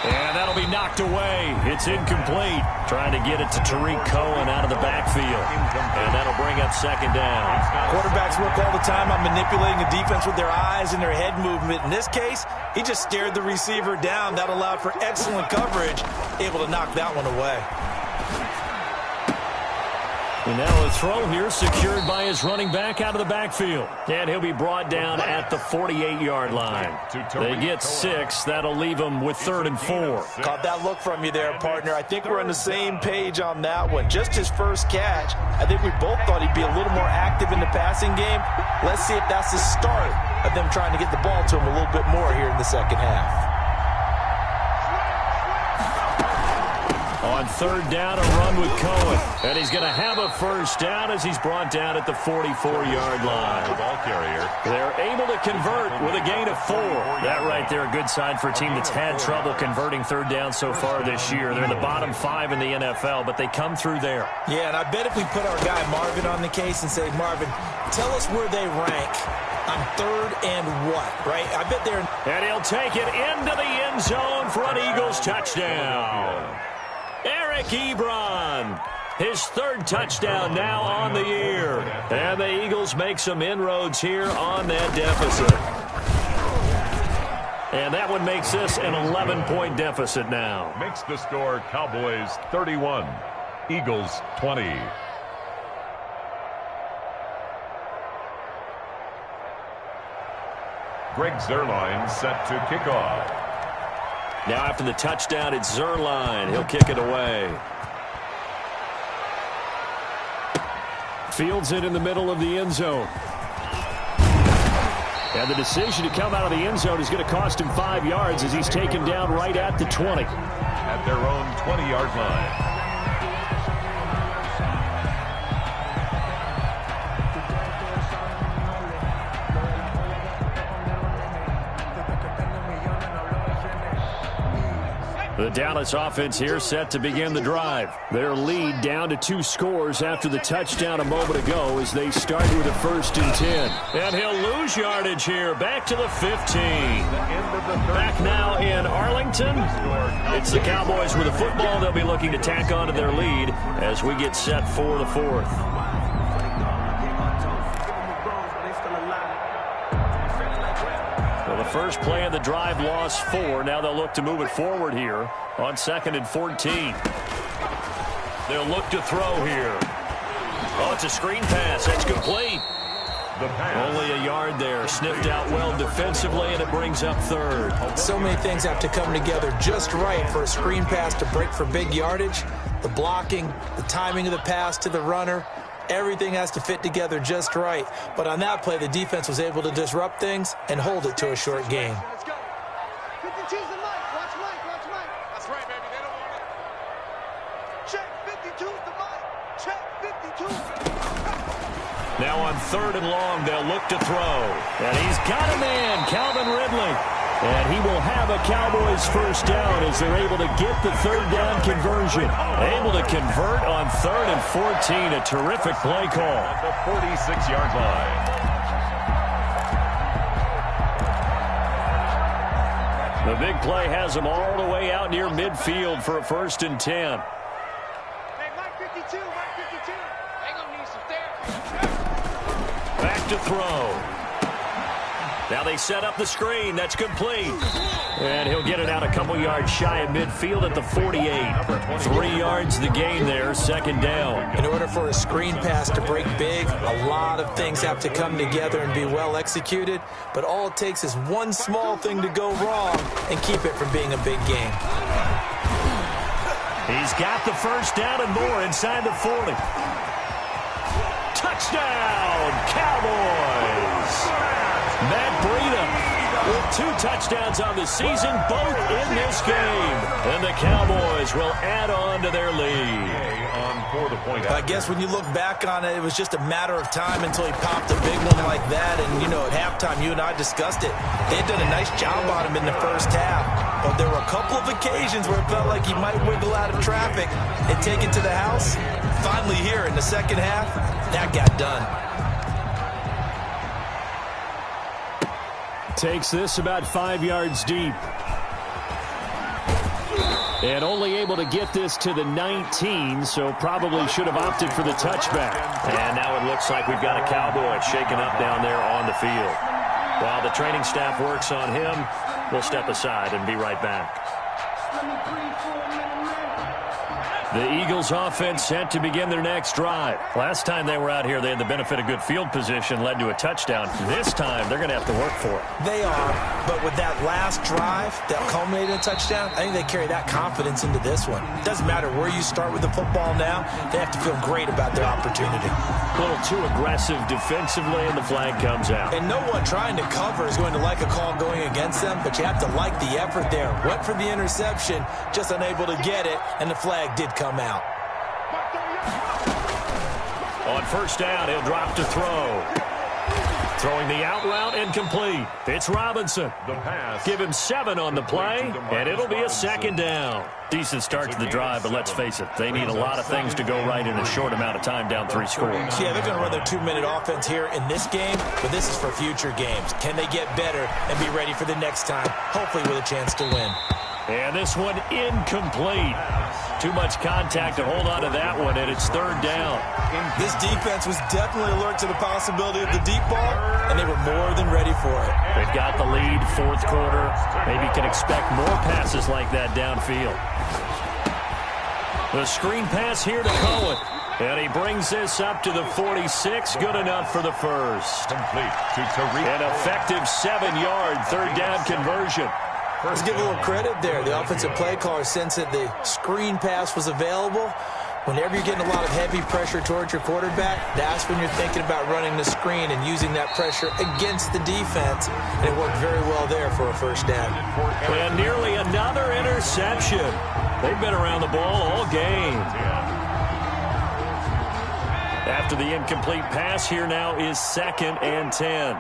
A: And that'll be knocked away. It's incomplete. Trying to get it to Tariq Cohen out of the backfield. And that'll bring up second down.
B: Quarterbacks work all the time on manipulating the defense with their eyes and their head movement. In this case, he just stared the receiver down. That allowed for excellent coverage. Able to knock that one away.
A: And now a throw here secured by his running back out of the backfield. And he'll be brought down at the 48-yard line. They get 6. That'll leave them with 3rd and 4.
B: Caught that look from you there, partner. I think we're on the same page on that one. Just his first catch. I think we both thought he'd be a little more active in the passing game. Let's see if that's the start of them trying to get the ball to him a little bit more here in the second half.
A: On 3rd down, a run with Cohen. And he's going to have a first down as he's brought down at the 44-yard line.
C: The ball carrier.
A: They're able to convert with a gain of 4. That right there, a good sign for a team that's had trouble converting 3rd down so far this year. They're in the bottom 5 in the NFL, but they come through there.
B: Yeah, and I bet if we put our guy Marvin on the case and say, Marvin, tell us where they rank on 3rd and what, right? I bet they're...
A: And he'll take it into the end zone for an Eagles touchdown. Eric Ebron, his 3rd touchdown now on the year. And the Eagles make some inroads here on that deficit. And that one makes this an 11-point deficit now.
C: Makes the score Cowboys 31, Eagles 20. Greg Zuerlein set to kick off.
A: Now after the touchdown, it's Zuerlein. He'll kick it away. Fields it in the middle of the end zone. And the decision to come out of the end zone is going to cost him 5 yards as he's taken down right at the 20.
C: At their own 20-yard line.
A: The Dallas offense here set to begin the drive. Their lead down to 2 scores after the touchdown a moment ago as they start with a 1st and 10. And he'll lose yardage here. Back to the 15. Back now in Arlington. It's the Cowboys with the football. They'll be looking to tack on to their lead as we get set for the 4th. First play of the drive, lost 4. Now they'll look to move it forward here on 2nd and 14. They'll look to throw here. Oh, it's a screen pass. That's complete. Only a yard there. Sniffed out well defensively, and it brings up 3rd.
B: So many things have to come together just right for a screen pass to break for big yardage. The blocking, the timing of the pass to the runner. Everything has to fit together just right. But on that play, the defense was able to disrupt things and hold it to a short gain.
E: Let's go. 52's the light.
A: Now on 3rd and long, they'll look to throw. And he's got a man, Calvin Ridley. And he will have a Cowboys first down as they're able to get the 3rd down conversion. Able to convert on 3rd and 14. A terrific play call.
C: At the 46-yard line.
A: The big play has them all the way out near midfield for a 1st and 10.
E: Hey, Mike 52, Mike 52. They gonna need some therapy.
A: Back to throw. Now they set up the screen. That's complete. And he'll get it out a couple yards shy of midfield at the 48. 3 yards the gain there, 2nd down.
B: In order for a screen pass to break big, a lot of things have to come together and be well executed. But all it takes is one small thing to go wrong and keep it from being a big game.
A: He's got the first down and more inside the 40. Touchdown, Cowboys! Matt Breida with 2 touchdowns on the season, both in this game. And the Cowboys will add on to their lead.
B: I guess when you look back on it, it was just a matter of time until he popped a big one like that. And, you know, at halftime, you and I discussed it. They had done a nice job on him in the first half. But there were a couple of occasions where it felt like he might wiggle out of traffic and take it to the house. Finally here in the second half, that got done.
A: Takes this about 5 yards deep. And only able to get this to the 19, so probably should have opted for the touchback. And now it looks like we've got a Cowboy shaken up down there on the field. While the training staff works on him, we'll step aside and be right back. The Eagles offense set to begin their next drive. Last time they were out here, they had the benefit of good field position, led to a touchdown. This time, they're going to have to work for it.
B: They are, but with that last drive that culminated in a touchdown, I think they carry that confidence into this one. It doesn't matter where you start with the football now, they have to feel great about their opportunity.
A: A little too aggressive defensively, and the flag comes out.
B: And no one trying to cover is going to like a call going against them, but you have to like the effort there. Went for the interception, just unable to get it, and the flag did come out.
A: On 1st down, he'll drop to throw. Throwing the out route incomplete. It's Robinson. Give him 7 on the play, and it'll be a 2nd down. Decent start to the drive, but let's face it, they need a lot of things to go right in a short amount of time, down 3 scores.
B: Yeah, they're going to run their 2-minute offense here in this game, but this is for future games. Can they get better and be ready for the next time, hopefully with a chance to win?
A: And this one incomplete. Too much contact to hold on to that one, and it's 3rd down.
B: This defense was definitely alert to the possibility of the deep ball, and they were more than ready for it.
A: They've got the lead, 4th quarter. Maybe can expect more passes like that downfield. The screen pass here to Cohen. And he brings this up to the 46. Good enough for the first.
C: Complete to Tariq.
A: An effective 7-yard 3rd down conversion.
B: Let's give a little credit there. The offensive play caller sensed that the screen pass was available. Whenever you're getting a lot of heavy pressure towards your quarterback, that's when you're thinking about running the screen and using that pressure against the defense. And it worked very well there for a 1st down.
A: And nearly another interception. They've been around the ball all game. After the incomplete pass, here now is 2nd and 10.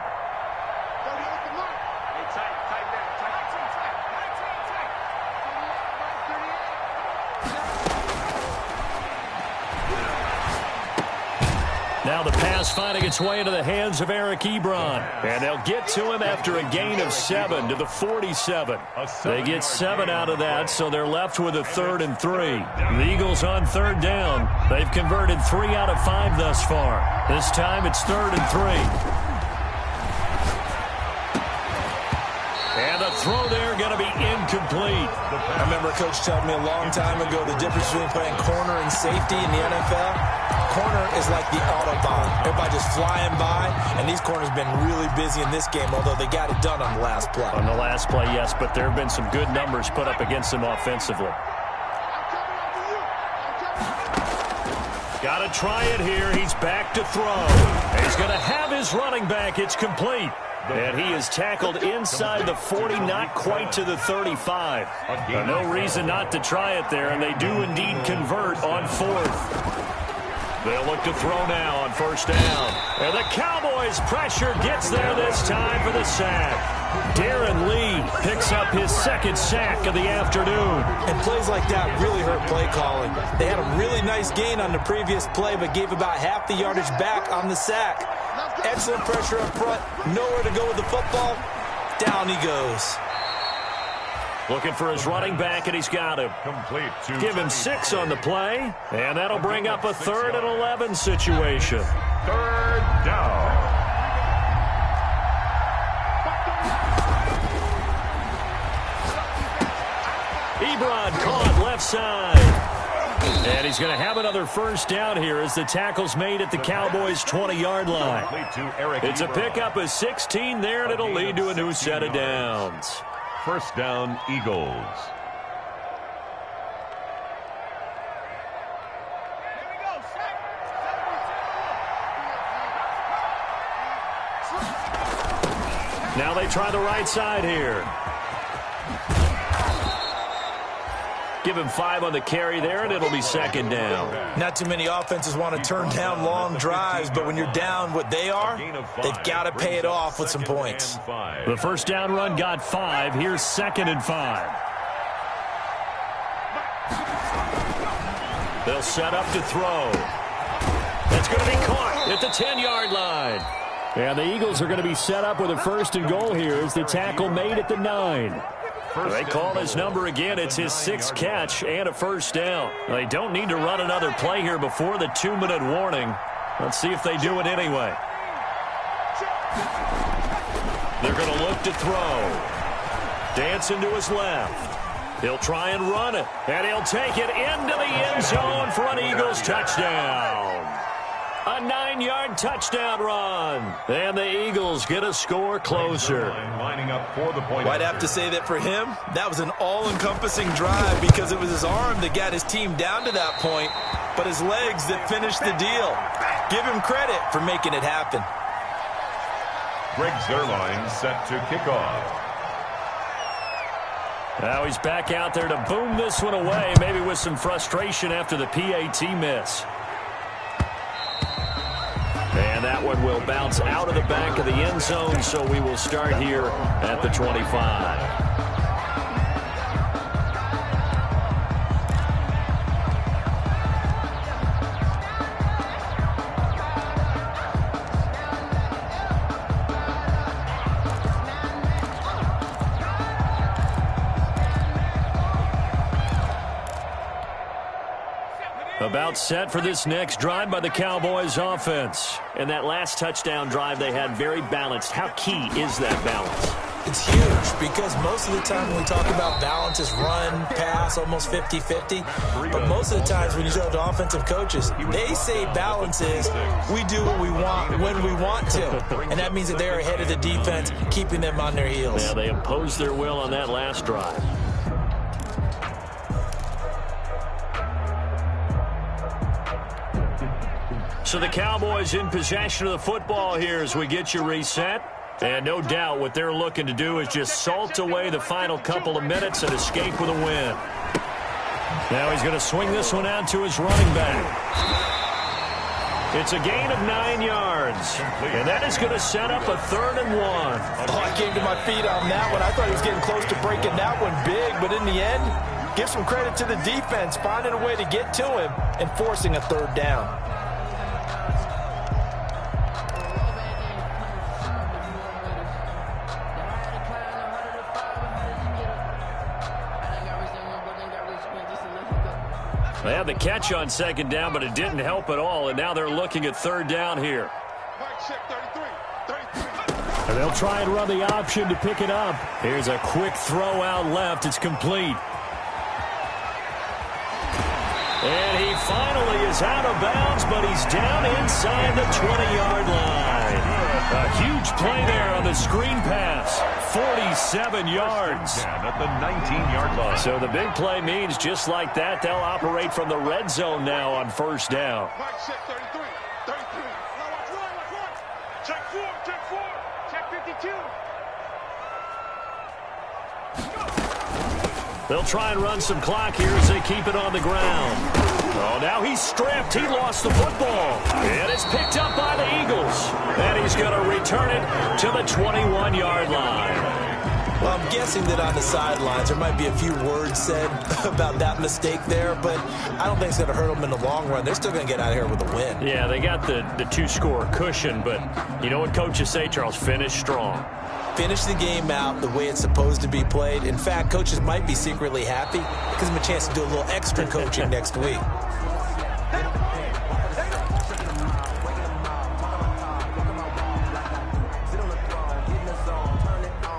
A: Now the pass finding its way into the hands of Eric Ebron. And they'll get to him after a gain of 7 to the 47. They get 7 out of that, so they're left with a 3rd and 3. The Eagles on 3rd down. They've converted 3 out of 5 thus far. This time it's 3rd and 3. And the throw there going to be incomplete.
B: I remember a coach telling me a long time ago the difference between playing corner and safety in the NFL. Corner is like the Autobahn. Everybody just flying by, and these corners have been really busy in this game, although they got it done on the last play.
A: On the last play, yes, but there have been some good numbers put up against them offensively. Got to try it here. He's back to throw. He's going to have his running back. It's complete. And he is tackled inside the 40, not quite to the 35. No reason not to try it there, and they do indeed convert on 4th. They'll look to throw now on first down. And the Cowboys' pressure gets there this time for the sack. Darren Lee picks up his second sack of the afternoon.
B: And plays like that really hurt play calling. They had a really nice gain on the previous play, but gave about half the yardage back on the sack. Excellent pressure up front. Nowhere to go with the football. Down he goes.
A: Looking for his running back, and he's got him.
C: Complete to
A: Give him 6 on the play, and that'll bring up a 3rd and 11 situation.
C: 3rd down.
A: Ebron caught left side. And he's going to have another first down here as the tackle's made at the Cowboys' 20-yard line. It's a pickup of 16 there, and it'll lead to a new set of downs.
C: First down, Eagles.
A: Now they try the right side here. Give him 5 on the carry there, and it'll be 2nd down.
B: Not too many offenses want to turn down long drives, but when you're down what they are, they've got to pay it off with some points.
A: The first down run got 5. Here's 2nd and 5. They'll set up to throw. That's going to be caught at the 10-yard line. And the Eagles are going to be set up with a 1st and goal here as the tackle made at the 9. They call his number again. It's his 6th catch and a first down. They don't need to run another play here before the 2-minute warning. Let's see if they do it anyway. They're going to look to throw. Dancing to his left. He'll try and run it. And he'll take it into the end zone for an Eagles touchdown. A 9-yard touchdown run. And the Eagles get a score closer.
C: Lining up for the point.
B: I'd have to say that for him, that was an all-encompassing drive because it was his arm that got his team down to that point, but his legs that finished the deal. Give him credit for making it happen.
C: Greg Zuerlein set to kick off.
A: Now he's back out there to boom this one away, maybe with some frustration after the PAT miss. And that one will bounce out of the back of the end zone, so we will start here at the 25. About set for this next drive by the Cowboys offense. And that last touchdown drive they had very balanced. How key is that balance?
B: It's huge because most of the time when we talk about balance is run, pass, almost 50-50. But most of the times when you talk to offensive coaches, they say balance is we do what we want when we want to. And that means that they're ahead of the defense, keeping them on their heels.
A: Yeah, they imposed their will on that last drive. So the Cowboys in possession of the football here as we get you reset. And no doubt what they're looking to do is just salt away the final couple of minutes and escape with a win. Now he's going to swing this one out to his running back. It's a gain of 9 yards. And that is going to set up a 3rd and 1.
B: Oh, I came to my feet on that one. I thought he was getting close to breaking that one big, but in the end, give some credit to the defense, finding a way to get to him and forcing a 3rd down.
A: They had the catch on 2nd down, but it didn't help at all, and now they're looking at 3rd down here. And they'll try and run the option to pick it up. Here's a quick throw out left. It's complete. And he finally is out of bounds, but he's down inside the 20-yard line. A huge play there on the screen pass. 47 yards.
C: At the 19-yard line.
A: So the big play means just like that, they'll operate from the red zone now on 1st down.
E: Check 4, check 52.
A: They'll try and run some clock here as they keep it on the ground.
F: Oh, now he's stripped. He lost the football. And it's picked up by the Eagles. And he's going to return it to the 21-yard line.
B: Well, I'm guessing that on the sidelines there might be a few words said about that mistake there, but I don't think it's going to hurt them in the long run. They're still going to get out of here with a win.
F: Yeah, they got the two-score cushion, but you know what coaches say, Charles? Finish strong.
B: Finish the game out the way it's supposed to be played. In fact, coaches might be secretly happy. It gives them a chance to do a little extra coaching next week.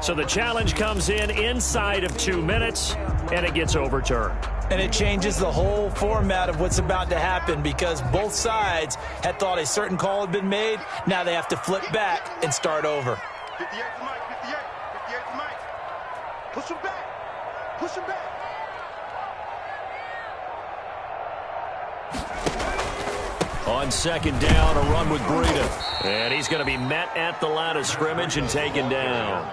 F: So the challenge comes in inside of 2 minutes, and it gets overturned.
B: And it changes the whole format of what's about to happen because both sides had thought a certain call had been made. Now they have to flip back and start over.
E: 58 to Mike, 58 to Mike. Push him back. Push him back.
F: On second down, a run with Breida. And he's going to be met at the line of scrimmage and taken down.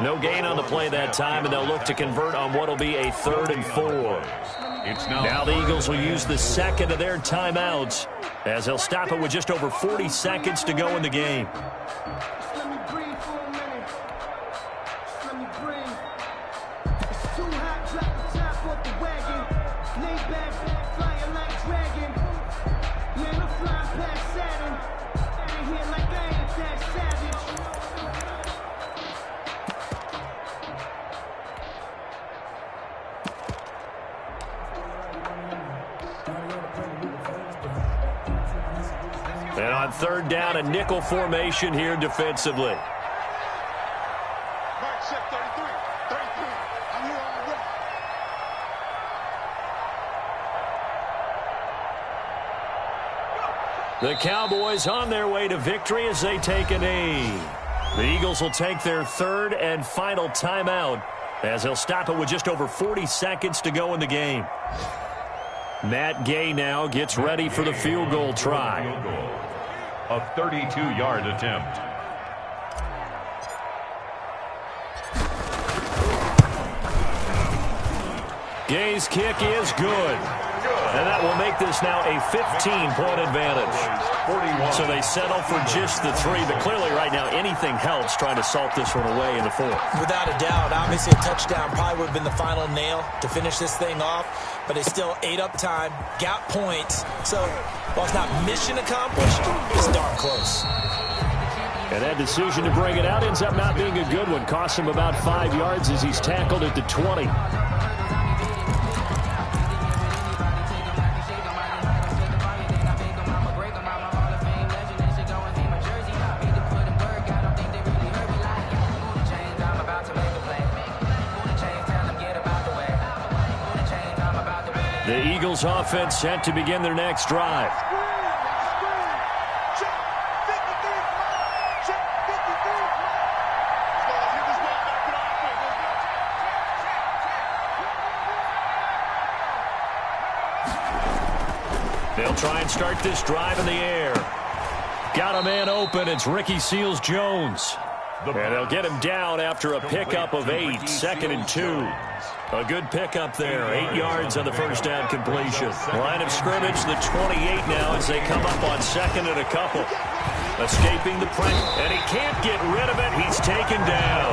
F: No gain on the play that time, and they'll look to convert on what will be a 3rd and 4. Now the Eagles will use the second of their timeouts as they'll stop it with just over 40 seconds to go in the game.
D: Let me breathe for a minute. Let me breathe. It's too hot, drop the top off the wagon. Lay back, flying like dragon. Man, I'm flying past Saturn. Out of here like I ain't that savage.
F: And on third down, a nickel formation here defensively.
E: Mike, check 33. 33. I'm here already.
F: The Cowboys on their way to victory as they take a knee. The Eagles will take their third and final timeout as they'll stop it with just over 40 seconds to go in the game. Matt Gay now gets ready for the field goal try.
C: A 32-yard attempt.
F: Gay's kick is good. And that will make this now a 15-point advantage. So they settle for just the 3, but clearly right now anything helps trying to salt this one away in the 4th.
B: Without a doubt, obviously a touchdown probably would have been the final nail to finish this thing off, but they still ate up time, got points. So while it's not mission accomplished, it's darn close.
F: And that decision to bring it out ends up not being a good one. Costs him about 5 yards as he's tackled at the 20. The Eagles offense set to begin their next drive. They'll try and start this drive in the air. Got a man open. It's Ricky Seals-Jones. And they'll get him down after a pickup of 8, 2nd and 2. A good pickup there, 8 yards on the first down completion. Line of scrimmage, the 28 now as they come up on 2nd and a couple. Escaping the pressure, and he can't get rid of it. He's taken down.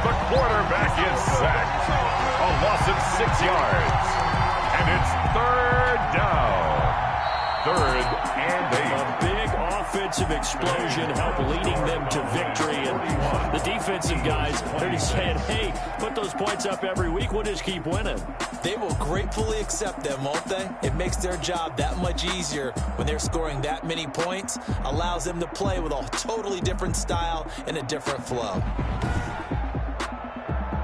C: The quarterback is sacked. A loss of 6 yards. And it's 3rd down. 3rd and 8.
F: A big offensive explosion helped leading them to victory. And the defensive guys, they're just saying, hey, put those points up every week. We'll just keep winning.
B: They will gratefully accept them, won't they? It makes their job that much easier when they're scoring that many points. Allows them to play with a totally different style and a different flow.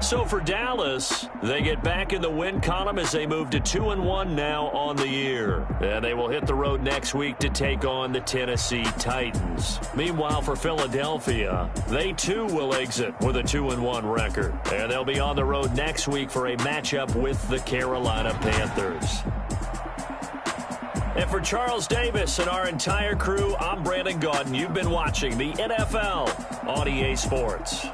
F: So for Dallas, they get back in the win column as they move to 2-1 now on the year. And they will hit the road next week to take on the Tennessee Titans. Meanwhile, for Philadelphia, they too will exit with a 2-1 record. And they'll be on the road next week for a matchup with the Carolina Panthers. And for Charles Davis and our entire crew, I'm Brandon Gaudin. You've been watching the NFL on EA Sports.